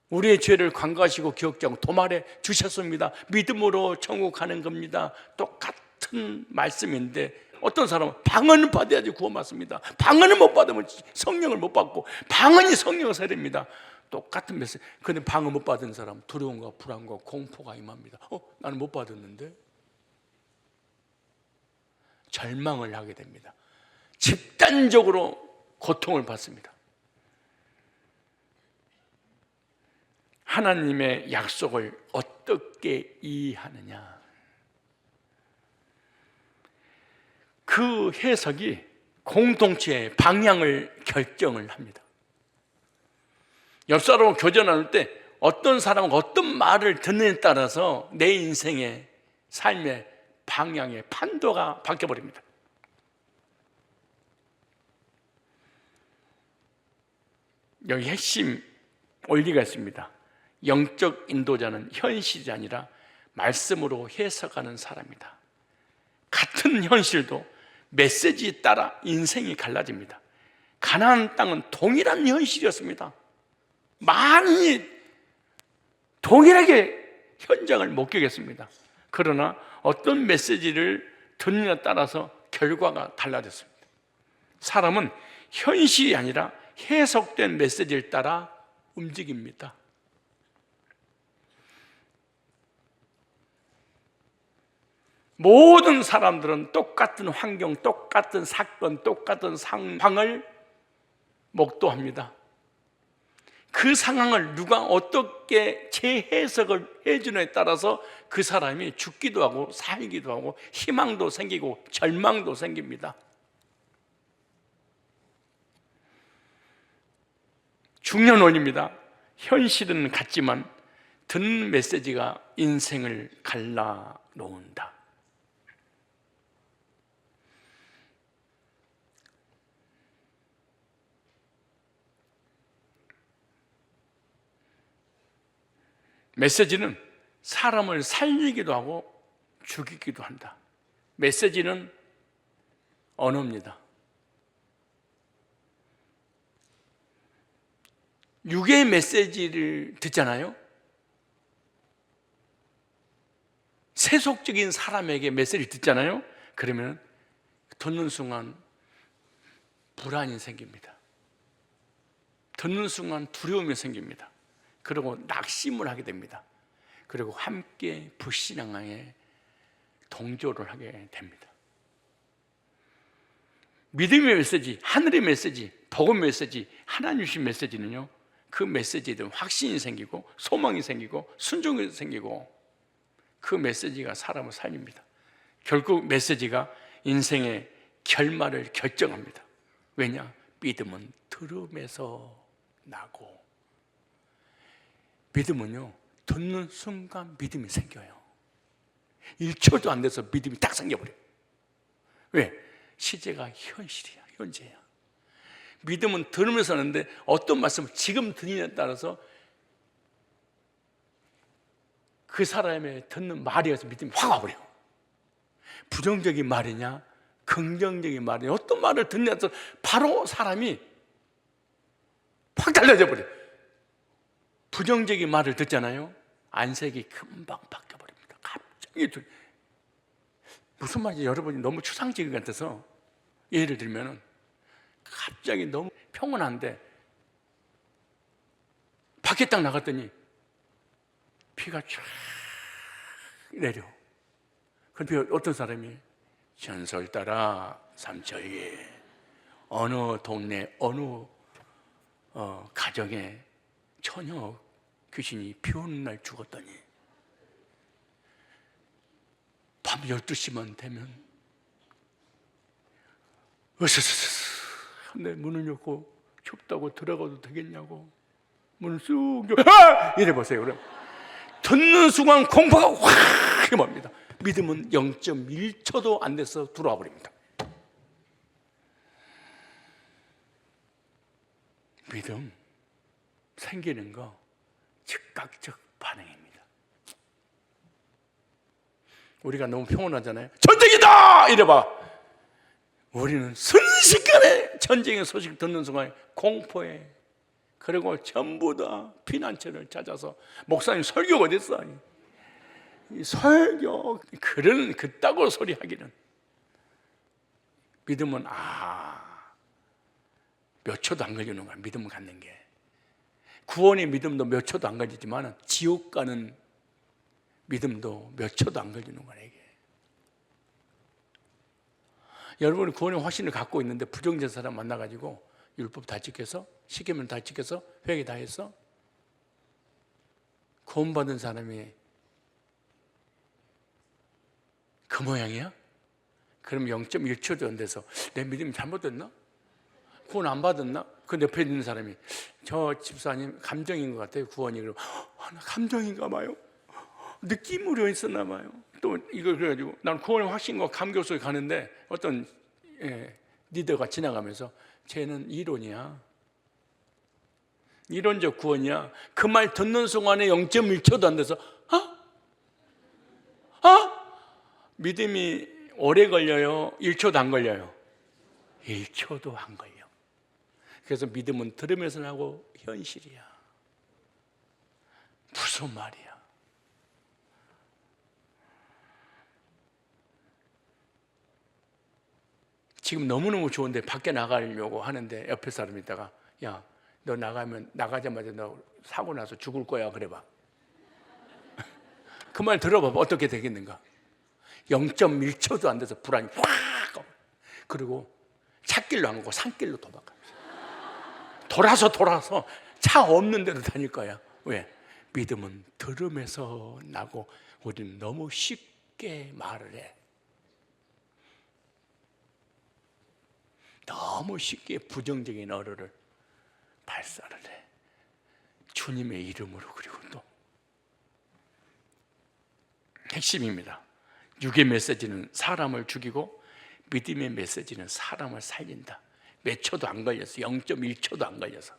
우리의 죄를 관가하시고 기억자고 도말해 주셨습니다, 믿음으로 천국 가는 겁니다. 똑같은 말씀인데 어떤 사람은 방언을 받아야지 구원받습니다, 방언을 못 받으면 성령을 못 받고, 방언이 성령을 세례입니다. 똑같은 메시지. 그런데 방언 못 받은 사람 두려움과 불안과 공포가 임합니다. 나는 못 받았는데? 절망을 하게 됩니다. 집단적으로 고통을 받습니다. 하나님의 약속을 어떻게 이해하느냐, 그 해석이 공동체의 방향을 결정을 합니다. 옆 사람하고 교제 나눌 때 어떤 사람은 어떤 말을 듣느냐에 따라서 내 인생의 삶의 방향의 판도가 바뀌어버립니다. 여기 핵심 원리가 있습니다. 영적 인도자는 현실이 아니라 말씀으로 해석하는 사람이다. 같은 현실도 메시지에 따라 인생이 갈라집니다. 가나안 땅은 동일한 현실이었습니다. 많이 동일하게 현장을 목격했습니다. 그러나 어떤 메시지를 듣느냐에 따라서 결과가 달라졌습니다. 사람은 현실이 아니라 해석된 메시지를 따라 움직입니다. 모든 사람들은 똑같은 환경, 똑같은 사건, 똑같은 상황을 목도합니다. 그 상황을 누가 어떻게 재해석을 해주느냐에 따라서 그 사람이 죽기도 하고 살기도 하고 희망도 생기고 절망도 생깁니다. 중요한 원리입니다. 현실은 같지만 듣는 메시지가 인생을 갈라놓는다. 메시지는 사람을 살리기도 하고 죽이기도 한다. 메시지는 언어입니다. 육의 메시지를 듣잖아요. 세속적인 사람에게 메시지를 듣잖아요. 그러면 듣는 순간 불안이 생깁니다. 듣는 순간 두려움이 생깁니다. 그리고 낙심을 하게 됩니다. 그리고 함께 불신앙에 동조를 하게 됩니다. 믿음의 메시지, 하늘의 메시지, 복음 메시지, 하나님 주신 메시지는요, 그 메시지에 대한 확신이 생기고 소망이 생기고 순종이 생기고 그 메시지가 사람을 살립니다. 결국 메시지가 인생의 결말을 결정합니다. 왜냐? 믿음은 들음에서 나고, 믿음은요, 듣는 순간 믿음이 생겨요. 1초도 안 돼서 믿음이 딱 생겨버려요. 왜? 시제가 현실이야, 현재야. 믿음은 들으면서 하는데 어떤 말씀을 지금 듣느냐에 따라서 그 사람의 듣는 말에 의해서 믿음이 확 와버려. 부정적인 말이냐 긍정적인 말이냐, 어떤 말을 듣느냐에 따라서 바로 사람이 확 달라져 버려. 부정적인 말을 듣잖아요, 안색이 금방 바뀌어버립니다. 갑자기. 무슨 말인지 여러분이 너무 추상적인 것 같아서 예를 들면, 갑자기 너무 평온한데 밖에 딱 나갔더니 비가 쫙 내려. 그런데 어떤 사람이 전설 따라 삼천리에 어느 동네 어느 가정에 처녀 귀신이 비 오는 날 죽었더니 밤 12시만 되면 으스스스 내 문을 열고 춥다고 들어가도 되겠냐고 문을 쑥 이래 보세요. 그럼 듣는 순간 공포가 확 임합니다. 믿음은 0.1초도 안 돼서 들어와 버립니다. 믿음 생기는 거 즉각적 반응입니다. 우리가 너무 평온하잖아요. 전쟁이다! 이래봐. 우리는 순식간에 전쟁의 소식 듣는 순간 공포에, 그리고 전부 다 피난처를 찾아서, 목사님 설교가 어딨어? 이 설교 그런 그따구 소리 하기는. 믿음은 몇 초도 안 걸리는 거야. 믿음을 갖는 게. 구원의 믿음도 몇 초도 안 걸리지만 지옥 가는 믿음도 몇 초도 안 걸리는 거야. 이게. 여러분이 구원의 확신을 갖고 있는데 부정적인 사람 만나가지고 율법 다 지켜서, 십계명 다 지켜서, 회개 다 해서 구원받은 사람이 그 모양이야? 그럼 0.1초도 안 돼서 내 믿음이 잘못됐나? 구원 안 받았나? 그 옆에 있는 사람이 저 집사님 감정인 것 같아요, 구원이. 그러면 나 감정인가 봐요, 느낌으로 있었나 봐요. 또 이걸 그래가지고 나는 구원의 확신과 감격 속에 가는데 어떤 리더가 지나가면서 쟤는 이론이야, 이론적 구원이야. 그 말 듣는 순간에 0.1초도 안 돼서 믿음이 오래 걸려요? 1초도 안 걸려요? 1초도 안 걸려. 그래서 믿음은 들으면서 나고 현실이야. 무슨 말이야? 지금 너무너무 좋은데 밖에 나가려고 하는데 옆에 사람이 있다가 야, 너 나가자마자 너 사고 나서 죽을 거야 그래봐. 그 말 들어봐봐. 어떻게 되겠는가? 0.1초도 안 돼서 불안이 확. 그리고 찻길로 안 가고 산길로 돌아서 차 없는 데로 다닐 거야. 왜? 믿음은 들음에서 나고 우리는 너무 쉽게 말을 해. 너무 쉽게 부정적인 어뢰를 발사를 해. 주님의 이름으로. 그리고 또 핵심입니다. 육의 메시지는 사람을 죽이고 믿음의 메시지는 사람을 살린다. 몇 초도 안 걸려서, 0.1초도 안 걸려서.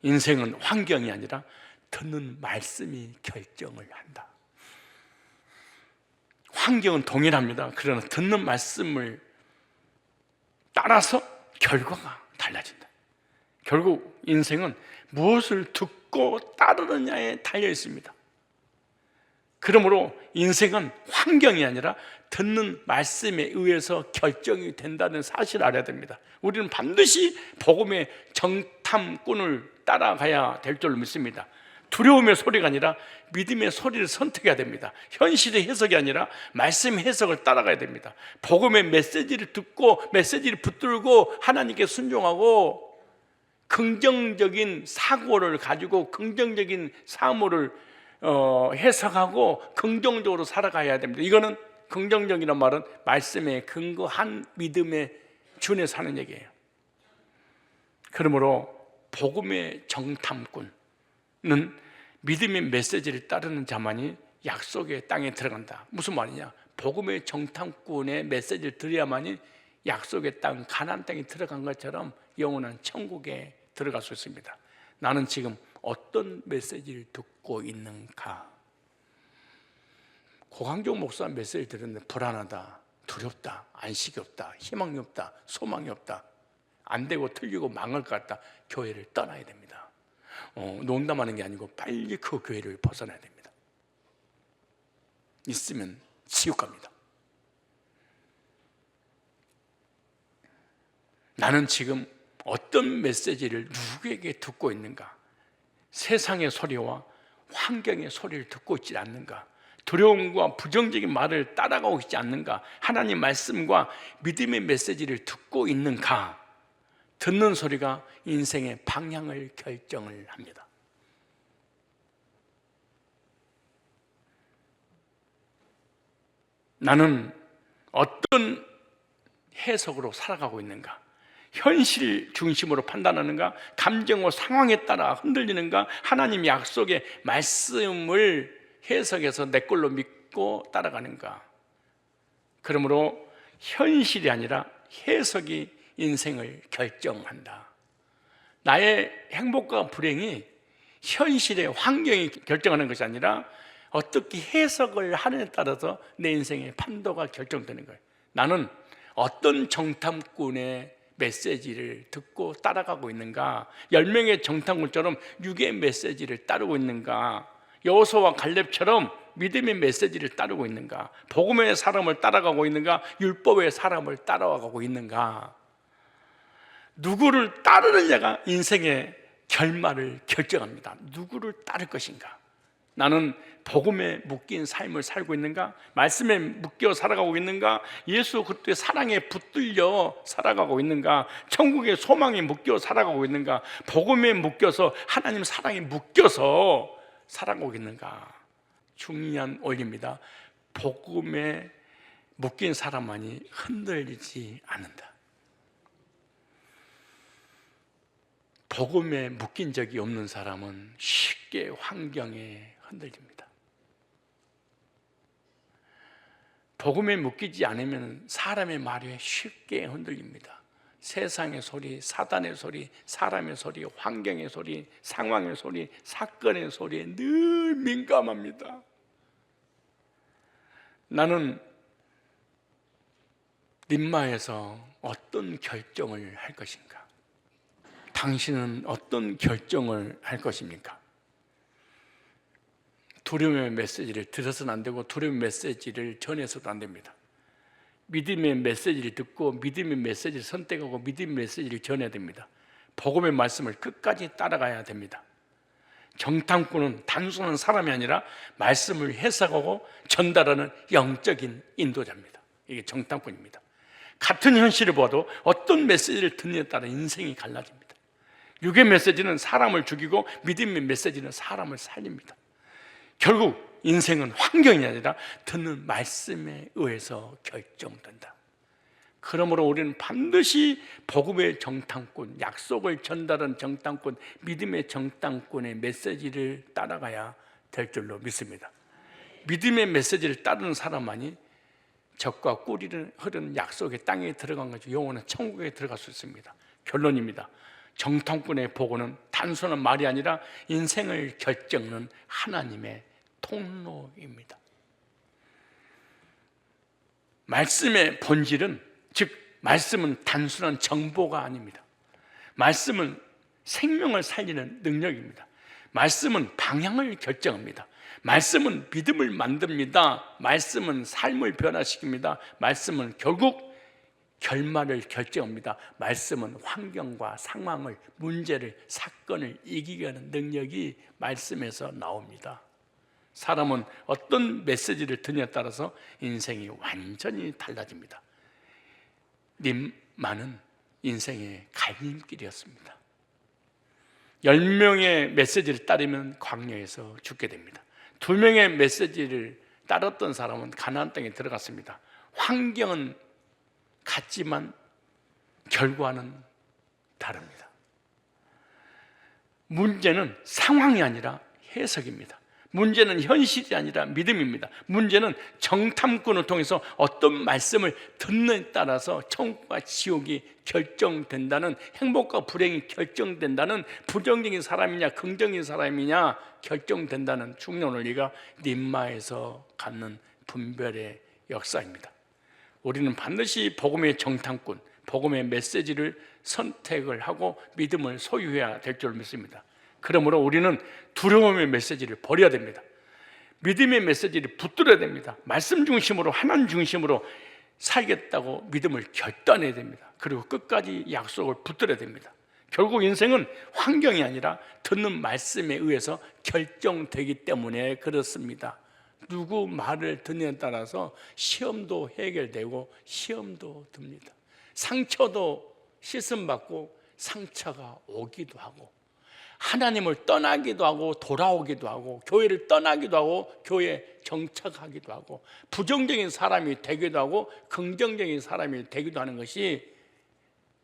인생은 환경이 아니라 듣는 말씀이 결정을 한다. 환경은 동일합니다. 그러나 듣는 말씀을 따라서 결과가 달라진다. 결국 인생은 무엇을 듣고 따르느냐에 달려 있습니다. 그러므로 인생은 환경이 아니라 듣는 말씀에 의해서 결정이 된다는 사실을 알아야 됩니다. 우리는 반드시 복음의 정탐꾼을 따라가야 될 줄로 믿습니다. 두려움의 소리가 아니라 믿음의 소리를 선택해야 됩니다. 현실의 해석이 아니라 말씀 해석을 따라가야 됩니다. 복음의 메시지를 듣고 메시지를 붙들고 하나님께 순종하고 긍정적인 사고를 가지고 긍정적인 사물을 해석하고 긍정적으로 살아가야 됩니다. 이거는 긍정적이란 말은 말씀에 근거한 믿음에 준해서 하는 얘기예요. 그러므로 복음의 정탐꾼은 믿음의 메시지를 따르는 자만이 약속의 땅에 들어간다. 무슨 말이냐? 복음의 정탐꾼의 메시지를 들어야만이 약속의 땅, 가나안 땅에 들어간 것처럼 영원한 천국에 들어갈 수 있습니다. 나는 지금 어떤 메시지를 듣고 있는가? 고강종 목사 메시지 들었는데 불안하다, 두렵다, 안식이 없다, 희망이 없다, 소망이 없다, 안 되고 틀리고 망할 것 같다. 교회를 떠나야 됩니다. 농담하는 게 아니고 빨리 그 교회를 벗어나야 됩니다. 있으면 지옥 갑니다. 나는 지금 어떤 메시지를 누구에게 듣고 있는가? 세상의 소리와 환경의 소리를 듣고 있지 않는가? 두려움과 부정적인 말을 따라가고 있지 않는가? 하나님 말씀과 믿음의 메시지를 듣고 있는가? 듣는 소리가 인생의 방향을 결정을 합니다. 나는 어떤 해석으로 살아가고 있는가? 현실 중심으로 판단하는가? 감정과 상황에 따라 흔들리는가? 하나님 약속의 말씀을 해석해서 내 걸로 믿고 따라가는가? 그러므로 현실이 아니라 해석이 인생을 결정한다. 나의 행복과 불행이 현실의 환경이 결정하는 것이 아니라 어떻게 해석을 하느냐에 따라서 내 인생의 판도가 결정되는 거예요. 나는 어떤 정탐꾼의 메시지를 듣고 따라가고 있는가? 10명의 정탐꾼처럼 육의 메시지를 따르고 있는가? 여호수아와 갈렙처럼 믿음의 메시지를 따르고 있는가? 복음의 사람을 따라가고 있는가? 율법의 사람을 따라가고 있는가? 누구를 따르느냐가 인생의 결말을 결정합니다. 누구를 따를 것인가? 나는 복음에 묶인 삶을 살고 있는가? 말씀에 묶여 살아가고 있는가? 예수 그리스도의 사랑에 붙들려 살아가고 있는가? 천국의 소망에 묶여 살아가고 있는가? 복음에 묶여서 하나님 사랑에 묶여서 살아가고 있는가? 중요한 원리입니다. 복음에 묶인 사람만이 흔들리지 않는다. 복음에 묶인 적이 없는 사람은 쉽게 환경에 흔들립니다. 복음에 묶이지 않으면 사람의 말에 쉽게 흔들립니다. 세상의 소리, 사단의 소리, 사람의 소리, 환경의 소리, 상황의 소리, 사건의 소리에 늘 민감합니다. 나는 림마에서 어떤 결정을 할 것인가? 당신은 어떤 결정을 할 것입니까? 두려움의 메시지를 들어서는 안 되고 두려움의 메시지를 전해서도 안 됩니다. 믿음의 메시지를 듣고 믿음의 메시지를 선택하고 믿음의 메시지를 전해야 됩니다. 복음의 말씀을 끝까지 따라가야 됩니다. 정탐꾼은 단순한 사람이 아니라 말씀을 해석하고 전달하는 영적인 인도자입니다. 이게 정탐꾼입니다. 같은 현실을 보아도 어떤 메시지를 듣느냐에 따라 인생이 갈라집니다. 육의 메시지는 사람을 죽이고 믿음의 메시지는 사람을 살립니다. 결국 인생은 환경이 아니라 듣는 말씀에 의해서 결정된다. 그러므로 우리는 반드시 복음의 정탐꾼, 약속을 전달한 정탐꾼, 믿음의 정탐꾼의 메시지를 따라가야 될 줄로 믿습니다. 믿음의 메시지를 따르는 사람만이 적과 꿀이 흐르는 약속의 땅에 들어간 거죠. 영원한 천국에 들어갈 수 있습니다. 결론입니다. 정탐꾼의 보고는 단순한 말이 아니라 인생을 결정하는 하나님의 통로입니다. 말씀의 본질은, 즉 말씀은 단순한 정보가 아닙니다. 말씀은 생명을 살리는 능력입니다. 말씀은 방향을 결정합니다. 말씀은 믿음을 만듭니다. 말씀은 삶을 변화시킵니다. 말씀은 결국 결말을 결정합니다. 말씀은 환경과 상황을, 문제를, 사건을 이기게 하는 능력이 말씀에서 나옵니다. 사람은 어떤 메시지를 듣느냐에 따라서 인생이 완전히 달라집니다. 림마는 인생의 갈림길이었습니다. 10명의 메시지를 따르면 광야에서 죽게 됩니다. 2명의 메시지를 따랐던 사람은 가나안 땅에 들어갔습니다. 환경은 같지만 결과는 다릅니다. 문제는 상황이 아니라 해석입니다. 문제는 현실이 아니라 믿음입니다. 문제는 정탐꾼을 통해서 어떤 말씀을 듣느냐에 따라서 천국과 지옥이 결정된다는, 행복과 불행이 결정된다는, 부정적인 사람이냐 긍정적인 사람이냐 결정된다는 중요한 원리가 림마에서 갖는 분별의 역사입니다. 우리는 반드시 복음의 정탐꾼, 복음의 메시지를 선택을 하고 믿음을 소유해야 될 줄 믿습니다. 그러므로 우리는 두려움의 메시지를 버려야 됩니다. 믿음의 메시지를 붙들어야 됩니다. 말씀 중심으로, 하나님 중심으로 살겠다고 믿음을 결단해야 됩니다. 그리고 끝까지 약속을 붙들어야 됩니다. 결국 인생은 환경이 아니라 듣는 말씀에 의해서 결정되기 때문에 그렇습니다. 누구 말을 듣느냐에 따라서 시험도 해결되고 시험도 듭니다. 상처도 씻음받고 상처가 오기도 하고, 하나님을 떠나기도 하고 돌아오기도 하고, 교회를 떠나기도 하고 교회에 정착하기도 하고, 부정적인 사람이 되기도 하고 긍정적인 사람이 되기도 하는 것이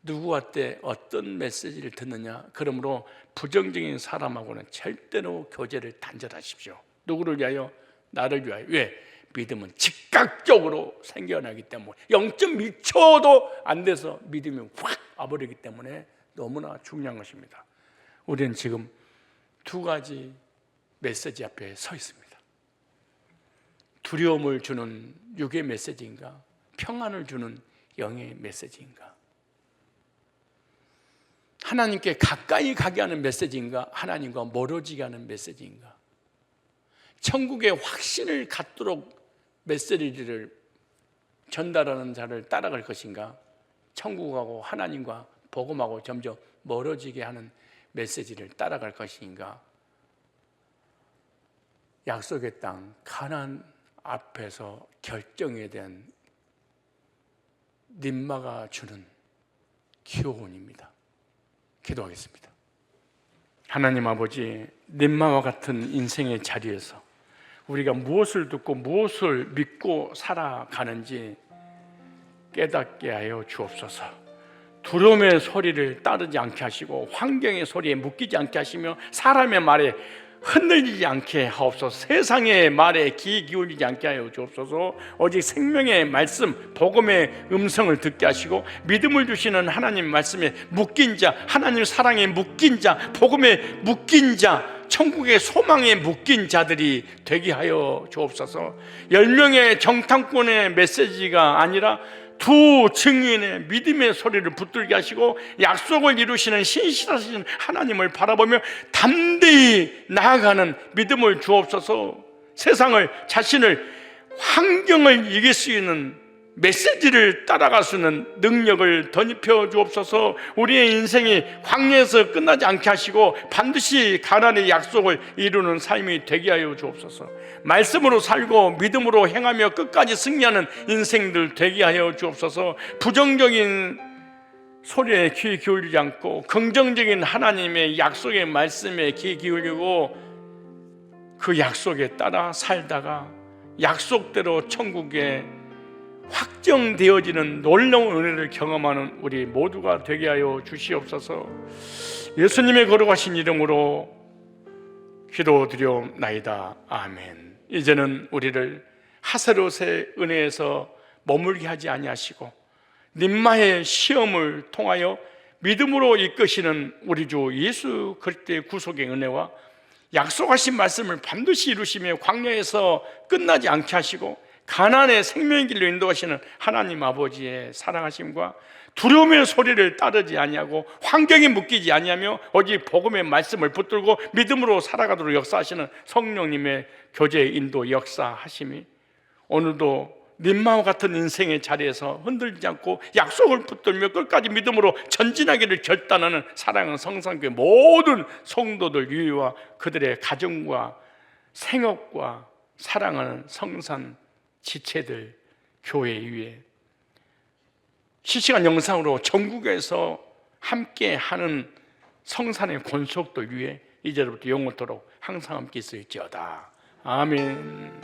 누구한테 어떤 메시지를 듣느냐. 그러므로 부정적인 사람하고는 절대로 교제를 단절하십시오. 누구를 위하여? 나를 위하여. 왜? 믿음은 즉각적으로 생겨나기 때문에, 0.1초도 안 돼서 믿음이 확 와버리기 때문에 너무나 중요한 것입니다. 우리는 지금 2가지 메시지 앞에 서 있습니다. 두려움을 주는 육의 메시지인가, 평안을 주는 영의 메시지인가, 하나님께 가까이 가게 하는 메시지인가, 하나님과 멀어지게 하는 메시지인가, 천국의 확신을 갖도록 메시지를 전달하는 자를 따라갈 것인가, 천국하고 하나님과 복음하고 점점 멀어지게 하는 메시지를 따라갈 것인가. 약속의 땅 가나안 앞에서 결정에 대한 림마가 주는 교훈입니다. 기도하겠습니다. 하나님 아버지, 림마와 같은 인생의 자리에서 우리가 무엇을 듣고 무엇을 믿고 살아가는지 깨닫게 하여 주옵소서. 두려움의 소리를 따르지 않게 하시고, 환경의 소리에 묶이지 않게 하시며, 사람의 말에 흔들리지 않게 하옵소서. 세상의 말에 귀 기울이지 않게 하여 주옵소서. 오직 생명의 말씀, 복음의 음성을 듣게 하시고, 믿음을 주시는 하나님 말씀에 묶인 자, 하나님 사랑에 묶인 자, 복음에 묶인 자, 천국의 소망에 묶인 자들이 되게 하여 주옵소서. 10명의 정탐꾼의 메시지가 아니라 2 증인의 믿음의 소리를 붙들게 하시고, 약속을 이루시는 신실하신 하나님을 바라보며 담대히 나아가는 믿음을 주옵소서. 세상을, 자신을, 환경을 이길 수 있는 메시지를 따라갈 수 있는 능력을 덧입혀 주옵소서. 우리의 인생이 광야에서 끝나지 않게 하시고 반드시 가나안의 약속을 이루는 삶이 되게 하여 주옵소서. 말씀으로 살고 믿음으로 행하며 끝까지 승리하는 인생들 되게 하여 주옵소서. 부정적인 소리에 귀 기울이지 않고 긍정적인 하나님의 약속의 말씀에 귀 기울이고 그 약속에 따라 살다가 약속대로 천국에 확정되어지는 놀라운 은혜를 경험하는 우리 모두가 되게 하여 주시옵소서. 예수님의 거룩하신 이름으로 기도드려옵나이다. 아멘. 이제는 우리를 하세롯의 은혜에서 머물게 하지 아니하시고 림마의 시험을 통하여 믿음으로 이끄시는 우리 주 예수 그리스도의 구속의 은혜와 약속하신 말씀을 반드시 이루시며 광야에서 끝나지 않게 하시고 가난의 생명의 길로 인도하시는 하나님 아버지의 사랑하심과 두려움의 소리를 따르지 아니하고 환경에 묶이지 아니하며 오직 복음의 말씀을 붙들고 믿음으로 살아가도록 역사하시는 성령님의 교제 인도 역사하심이 오늘도 님마와 같은 인생의 자리에서 흔들리지 않고 약속을 붙들며 끝까지 믿음으로 전진하기를 결단하는 사랑하는 성산교회 모든 성도들 위와 그들의 가정과 생업과 사랑하는 성산 지체들 교회 위에 실시간 영상으로 전국에서 함께하는 성산의 권속들 위에 이제부터 영원토록 항상 함께 있을지어다. 아멘.